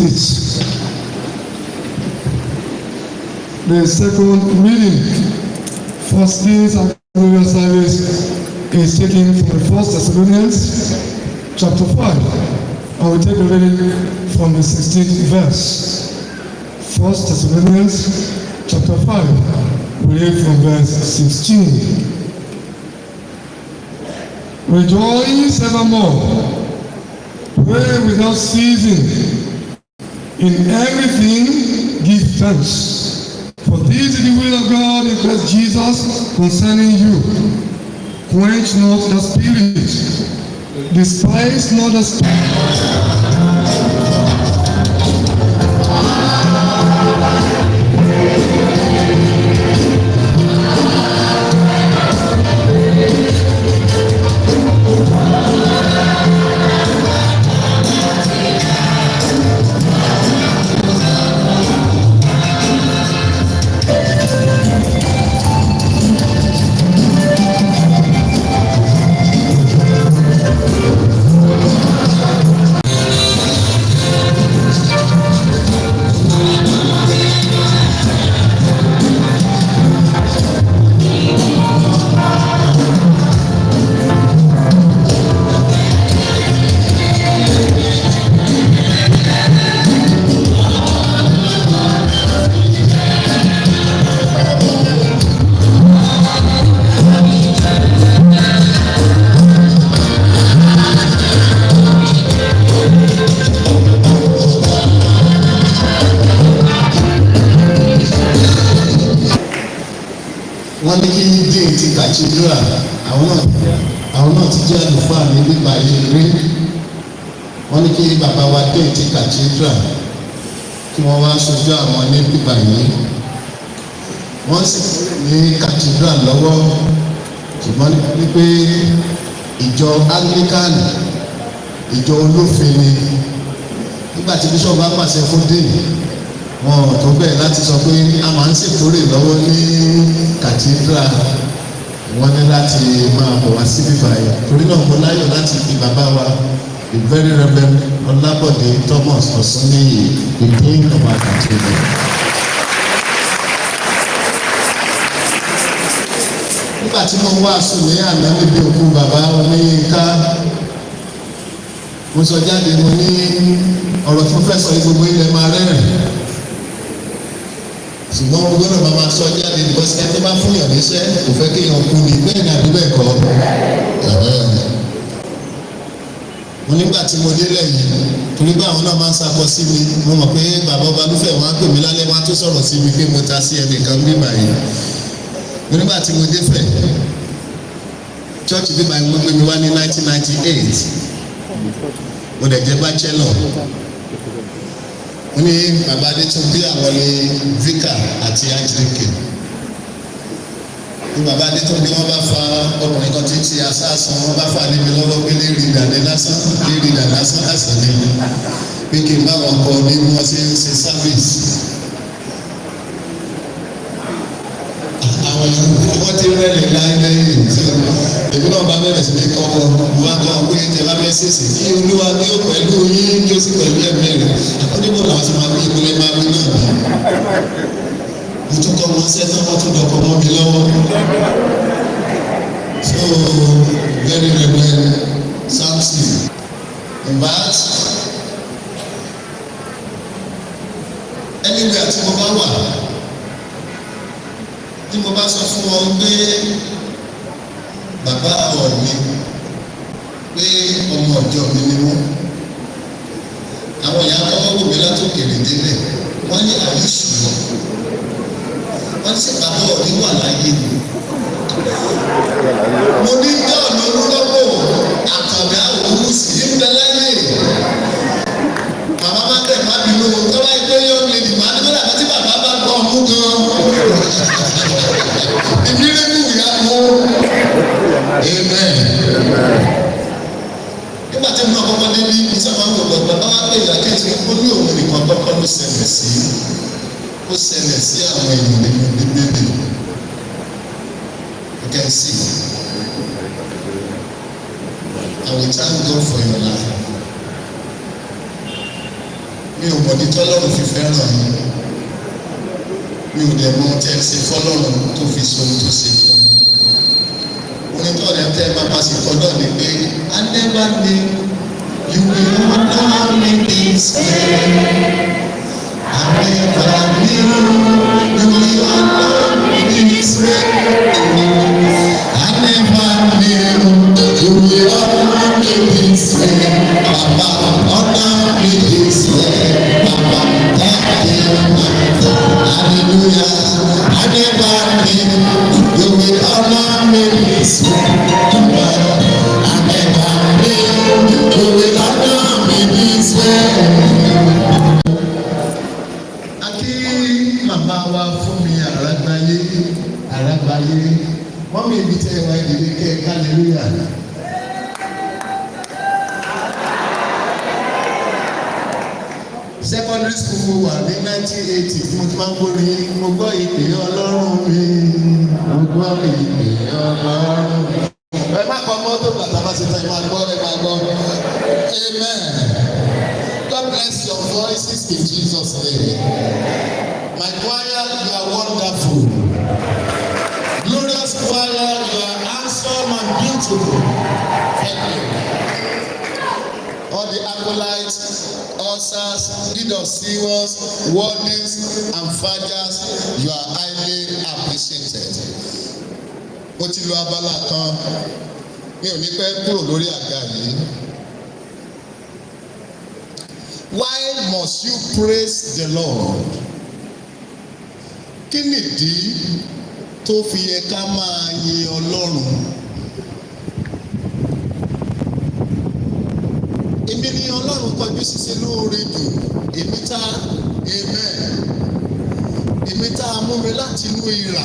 seat. The second reading, First Kings and Glorious Service, is taken from the 1 Thessalonians chapter 5. I will take a reading from the 16th verse. 1 Thessalonians chapter 5, we read from verse 16. Rejoice evermore, pray without ceasing, in everything give thanks. For this is the will of God in Christ Jesus concerning you. Quench not the spirit, despise not the spirit. wọ́n ní kí dín ti cathedral àwọn náà ti jẹ́ àlùfáà ní bíbá ìrírí. Wọ́n ní kí bàbá wa dín ti cathedral kí wọ́n wá sojú àwọn ní bíbá yìí. Wọ́n sì ní cathedral lọ́wọ́, ṣùgbọ́n ní pé ìjọ Anglican, ìjọ olófin ni. Nígbà tí bíṣọ̀bù bá pàṣẹ fún dín, wọn ò tó bẹ́ẹ̀ láti sọ pé a máa ń ṣèkórè lọ́wọ́ ní cathedral. Wọ́n ní láti máa bọ̀ wá síbí báyìí. Torí náà mo láyọ̀ láti fi bàbá wa the very reverend Ọlábọ̀dé Thomas Ọ̀sánníyì, the dean of our cathedral. Nígbà tí mo wá sùn ní àná níbi òkú bàbá Oníyínká, mo sọ jáde, mo ní ọ̀rọ̀ tí mo fẹ́ sọ yìí gbogbo ilẹ̀ máa rẹ́rìn. Ṣùgbọ́n mo gbọ́dọ̀ máa sọ jáde because ẹni tó bá fún yàn níṣẹ́ kò fẹ́ kéèyàn kú ni, bẹ́ẹ̀ ni àbí bẹ́ẹ̀ kọ́. Mo nígbà tí mo délẹ̀ yìí, torí pé àwọn náà máa ń sakọ sí mi, mo mọ̀ pé bàbá Ọbalúfẹ̀ wọn á pè mí lálẹ́, wọn á tó sọ̀rọ̀ sí mi pé mo ta sí ẹnìkan bíbà yìí. Mo nígbà tí mo dé Fẹ̀, chọ́ọ̀chì bíbà yìí wọ́n gbé mi wá ní 1998. Mo dẹ̀ jẹ́ bachelor. Wọ́n ní bàbá Adétúndé àwọn ní vicar àti archdeacon. Ní bàbá Adétúndé wọ́n bá fa ọkùnrin kan tí ti asáàsán, wọ́n bá fa níbi lọ́wọ́ pé lérí ìdàdé lásán àsán ni pé kí n bá wọn kọ ní bí wọ́n ṣe ń ṣe service. Àwọn ọmọ tí rẹ́lẹ̀ láì lẹ́yìn èmi náà bá bẹ̀rẹ̀ sí ní kọ́ wọn wá kọ́ pé tẹ bá bẹ́ẹ̀ ṣèṣì kí Olúwa ní ó pẹ̀lú yín kí ó sì pẹ̀lú ẹ̀mí rẹ̀. Àkọ́débò làwọn ti máa gbé ìpínlẹ̀ máa gbé náà bí. Mo tún kọ́ wọn sẹ́tọ́, wọ́n tún dọ̀kọ̀ mọ́ mi lọ́wọ́. So very reverend Samson. In fact, anywhere tí mo bá wà, tí mo bá sọ fún wọn pé bàbá Ọọ̀ni pé ọmọ ọjọ́ mi ni wọ́n, àwọn èèyàn akọ́kọ́ wò mí látòkèrè délẹ̀, wọ́n ní àyíṣùwọ̀, wọ́n sì bàbá Ọọ̀ni wà láyé ni. Mo ní John Olúrọ́pọ̀ Àkànbí àwòrán sí ń bẹ láyé. Màmá má tẹ̀ má bínú, tó bá yẹ pé yóò lè dì máa ní bọ́dà àti bàbá bá gbọ́ ọmú gan. Ìdílé mú ìyá mú. Amen. Nígbà tí mo àkọ́kọ́ débi, mo sábà ń gbọ́ bàbá wa pé ìyá kẹ́tì ó ní òun nìkan kọ́kọ́ ló ṣẹlẹ̀ sí. Ó ṣẹlẹ̀ sí àwọn èèyàn nínú Bíbélì. You can see. I will thank God for your life. mi ò mọ̀ ní tọ́lọ́run fi fẹ́ràn yín. Mi ò dẹ̀ mọ tẹ́ ẹ ṣe fọ́lọ́run tó fi so ohun tó ṣe fún mi. Onítọ̀ rẹ̀ tẹ́ bàbá sì tọ́lọ́ ni pé I never knew you will honor me this way. I never knew you will honor me this way. I never knew you will honor me this way. Papa, honor me this way. Papa, thank you. Hallelujah. I never knew you will honor me this way. Papa, I never knew you will honor me this way. Màmá wa Funmi Aragbaye, wọ́n mi ibi tẹ́ ẹ wá ìdílé kẹ́ ẹ hallelujah. Secondary school mo wà ní 1980 tí mo ti máa ń gbórin mo gbọ́ ìpè Ọlọ́run mi, mo gbọ́ ìpè Ọlọ́run mi. Ẹ má kọ́ mọ́tò bàtà bá ti tán ẹ máa gbọ́ ẹ máa gbọ́. Amen. God bless your voices in Jesus' name. My choir, you are wonderful. Glorious choir, you are handsome and beautiful. Thank you. All the acolytes, ushers, leaders, singers, wardens, and fathers, you are highly appreciated. Mo ti lo abala kan, mi ò ní pẹ́ kúrò lórí àga yìí. Why must you praise the Lord? Kí nìdí tó fi yẹ ká máa yin Ọlọ́run? Èmi ni Ọlọ́run kọjú síse lóore jù, èmi tá amen, èmi tá a mú mi láti inú ìrà,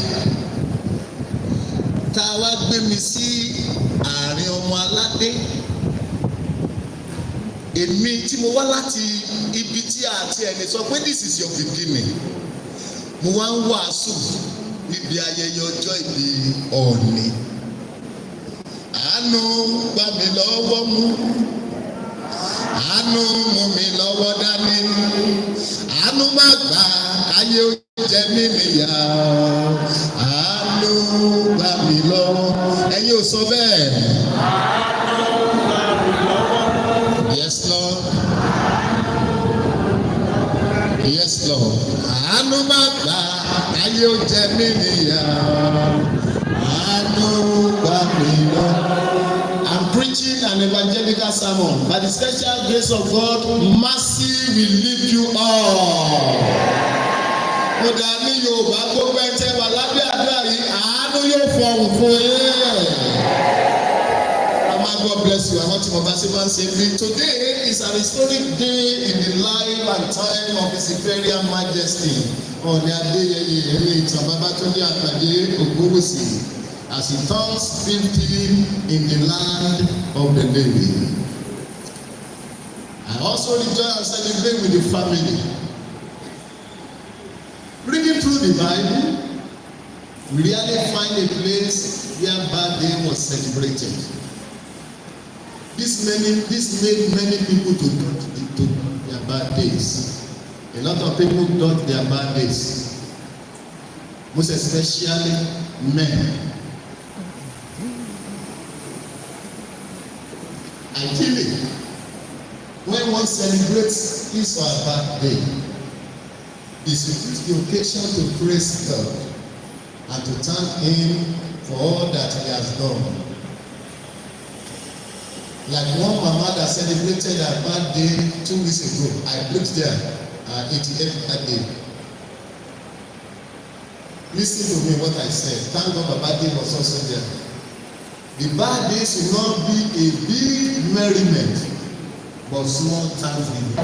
tá a wá gbé mi sí àárín ọmọ aládé. Èmi tí mo wá láti ibi tí a ti ẹni sọ pé this is your beginning. Mo wá ń wàásù níbi ayẹyẹ ọjọ́ ìbí Ọọ̀ni. Àánú gbà mí lọ́wọ́ mú, àánú mú mi lọ́wọ́ dání, àánú má gbà ayé ó jẹ mí níyà, àánú gbà mí lọ́wọ́. Ẹ̀yin ò sọ bẹ́ẹ̀. Àánú gbà mí lọ́wọ́. Yes, Lord. Yes, Lord. Àánú má gbà ayé ó jẹ mí níyà, àánú gbà mí lọ́wọ́. I'm preaching an evangelical sermon. By the special grace of God, mercy will lift you up. Mo dà ní Yorùbá gbogbo ẹ̀tẹ̀ wà lábẹ́ àdúrà yìí, àánú yóò fọhùn fún yín. God bless you. I want to say today is an historic day in the life and time of His Imperial Majesty Ooni Adeyeye Emeritus Babatunde Akande Ogunwusi as he turns 50 in the land of the living. I also rejoice and celebrate with the family. Reading through the Bible, we really find a place where birthday was celebrated. This made many people to their birthdays. A lot of people got their birthdays. Most especially men. Ideally, when one celebrates his or her birthday, it's the occasion to praise God and to thank Him for all that He has done. Like one mama that celebrated her birthday 2 weeks ago, I looked there, 88th birthday. Listen to me what I said. Thank God my birthday was also there. The birthdays will not be a big merriment, but small thanksgiving.